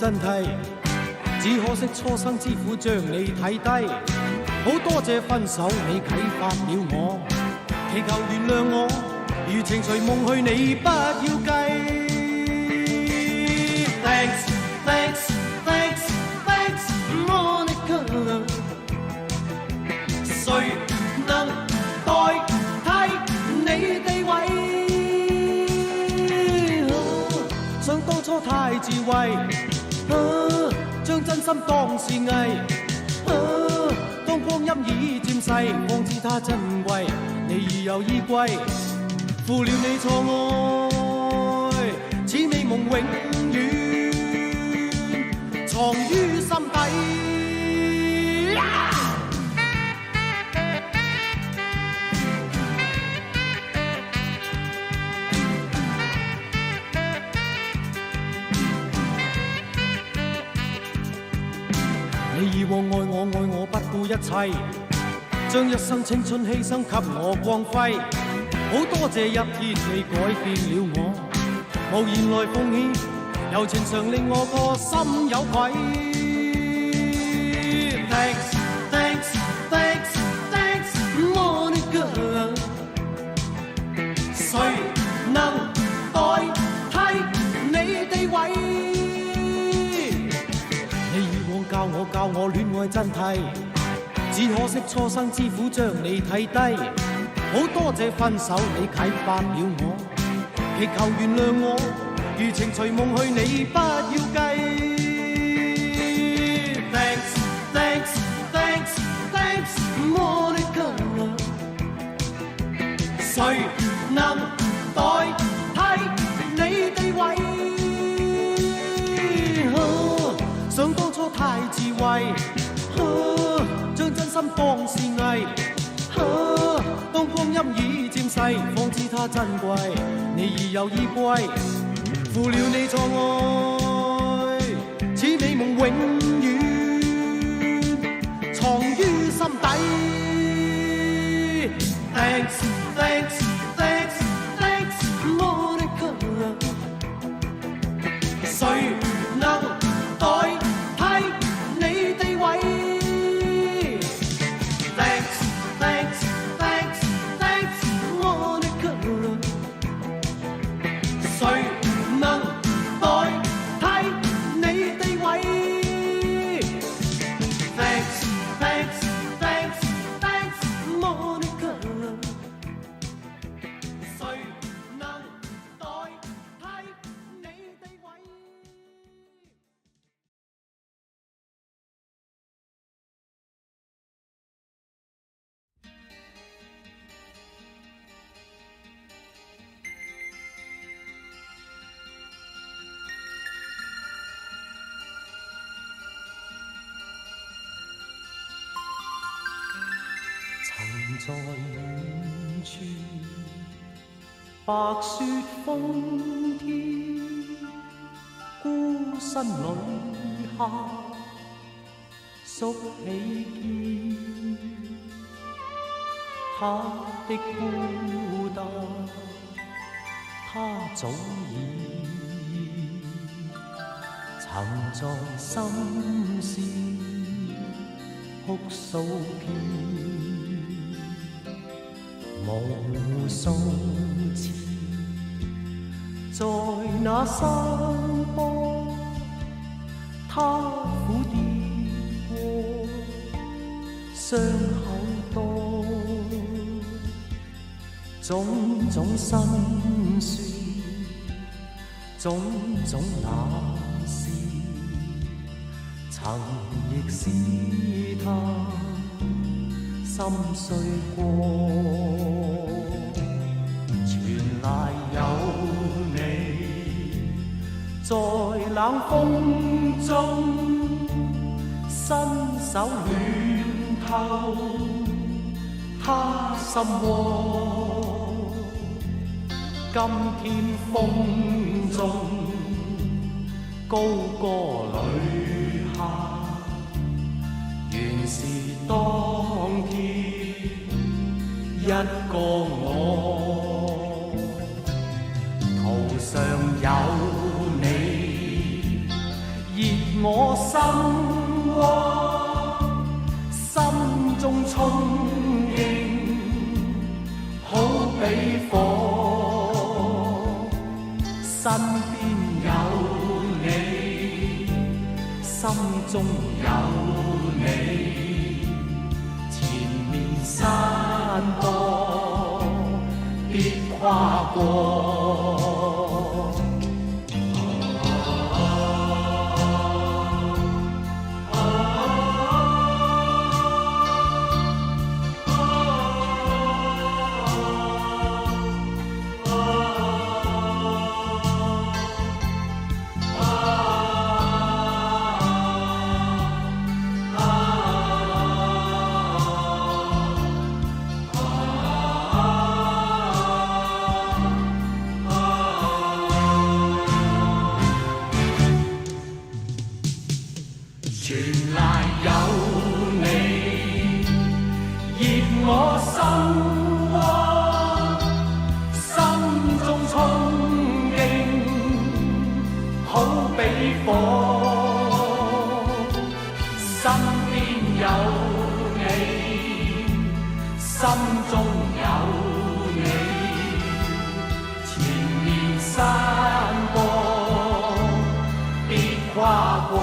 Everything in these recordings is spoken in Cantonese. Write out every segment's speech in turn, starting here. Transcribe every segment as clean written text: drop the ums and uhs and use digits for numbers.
真諦，只可惜初生之虎將你睇低。好多謝分手你啟發了我，祈求原諒我，如情隨夢去你不要計。Thanks, thanks, thanks, thanks, Monica。誰能代替你地位？想當初太智慧，將真心當是藝。當光陰已漸逝，方知它珍貴。你已有依歸，負了你錯愛，此美夢永遠藏於心底。你以往愛我不顧一切，將一生青春犧牲給我光輝。好多謝一天你改變了我，無言來奉獻，柔情常令我個心有愧。Thanks, thanks, thanks, thanks, Monica。誰能代替你地位？教我戀愛真諦，只可惜初生之虎將你睇低。好多謝分手你啟發了我，祈求原諒我，如情隨夢去你不要計。Thanks, thanks, thanks, thanks, Monica。誰能代替你地位？想當初太智慧，將真心當是藝。當光陰已漸逝，方知它珍貴。你已有依歸，負了你錯愛，此美夢永遠藏於心底。Thanks, thanks, thanks, thanks, Monica。誰能代替你地位？Thanks, thanks, thanks, thanks, Monica。誰能代替你地位？Thanks, thanks, thanks, thanks, Monica。誰能代替你地位？在遠處，白雪封天，孤身旅客宿起肩，他的孤單，他早已曾在心事哭訴遍。無數次，在那山坡，他苦跌過，傷口多，種種辛酸，種種那事，曾亦使他心碎過，全賴有你在冷風中伸手暖透他心窩。今天風中高歌旅客，原是當天一個我，途上有你，熱窩，心中憧憬好比火，身邊有你，心中有你，前面山坡必跨過。全賴有你，熱我心窩，心中憧憬好比火，身邊有你，心中有你，前面山坡必跨過。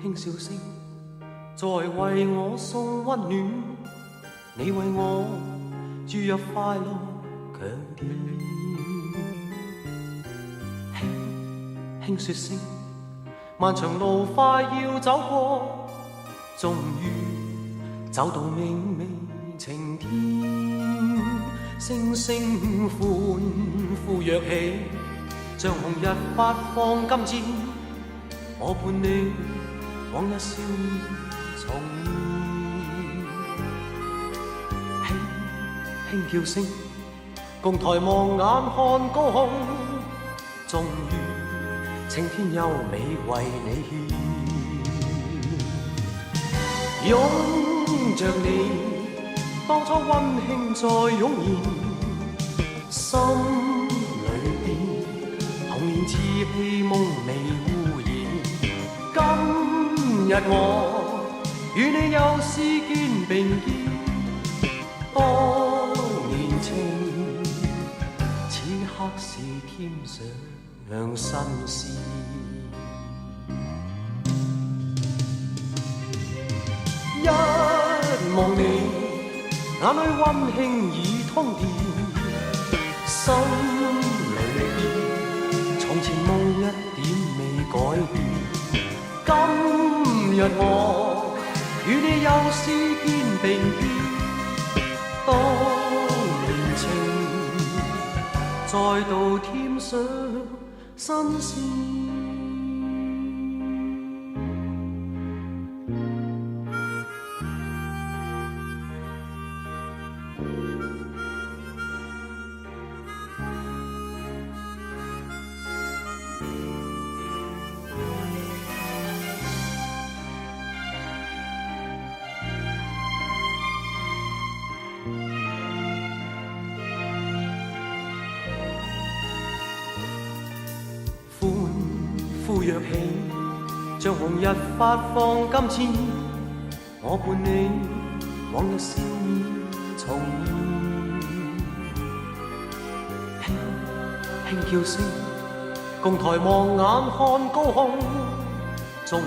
輕笑聲，在為我送溫暖，你為我注入快樂強電。輕說聲，漫長路快要走過，終於走到明媚晴天。聲聲歡呼躍起，像紅日發放金箭，我伴你往日少年重現。輕叫聲，共抬望眼看高空，終於青天優美為你獻。擁着你，當初溫馨再湧現，心裏邊童年稚氣夢未污染。今日我與你又試肩並肩，當年情此刻是添上新鮮。一望你眼裏溫馨已通電，心裏邊從前夢一點未改變。今日我與你又試肩並肩，當年情再度添上新鮮。歡呼躍起，像紅日發放金箭，我伴你往日笑面重現。輕輕叫聲，共抬望眼看高空，終於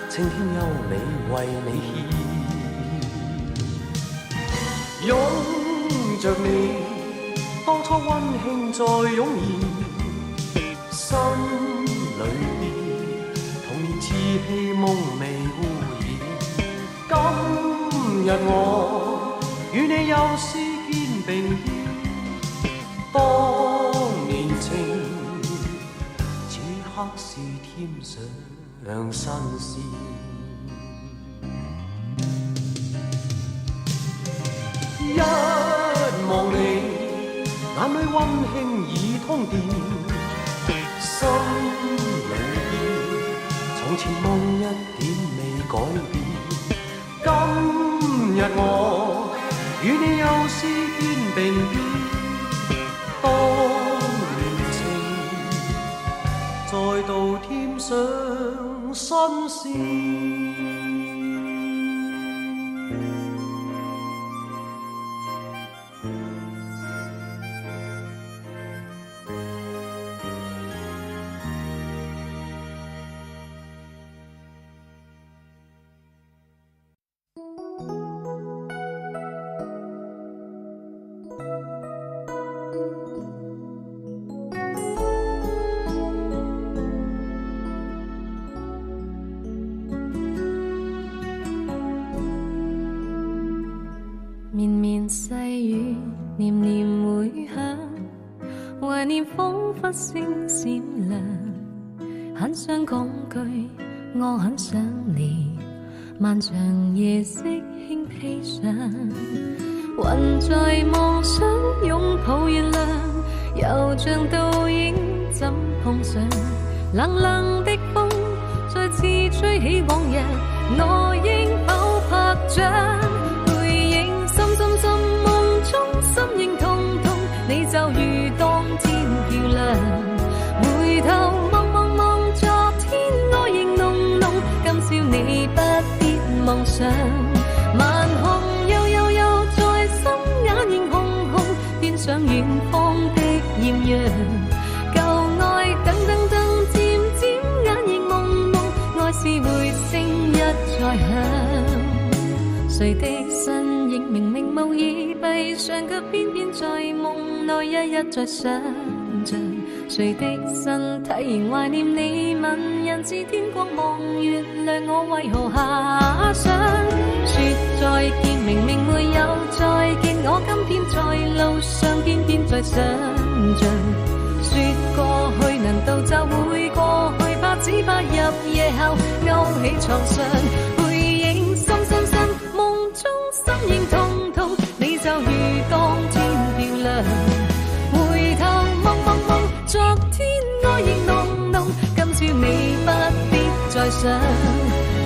青天優美為你獻。擁着你，當初溫馨再湧現。心裏邊童年稚氣夢未污染。今日我與你又試肩並肩，當年情此刻是添上新鮮。一望你眼裏溫馨已通電，心裏邊從前夢一點未改變。今日我與你又試肩並肩，當年情再度添上新鮮。綿綿細雨念念回響，懷念彷彿星閃亮。很想講句我很想你，漫長夜色輕披上，還在妄想擁抱月亮，又像倒影怎碰上？冷冷的風再次吹起往日，我應否拍掌？深深夢中心認痛痛，你就如當天漂亮。回頭望望望昨天愛意濃濃，今宵你不必妄想。晚空悠悠悠在心眼仍紅紅，變上遠方的豔陽。舊愛等等等漸漸眼仍朦朧，愛是回聲一再響。誰的身影明明無意閉上卻偏偏在夢內一一再想像。誰的身體仍懷念你問人是天國望月亮，我為何遐想？說再見明明沒有再見，我今天在路上偏偏在想像。說過去難道就會過去，怕只怕入夜後勾起創傷。背影深深深夢中心仍痛痛，你就如當天漂亮。回頭望望望昨天愛意濃濃，今宵你不必再想。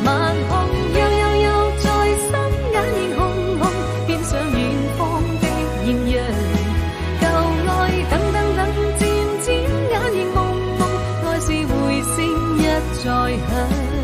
晚空悠悠悠在心眼仍紅紅，變上遠方的豔陽。舊愛聲一再響。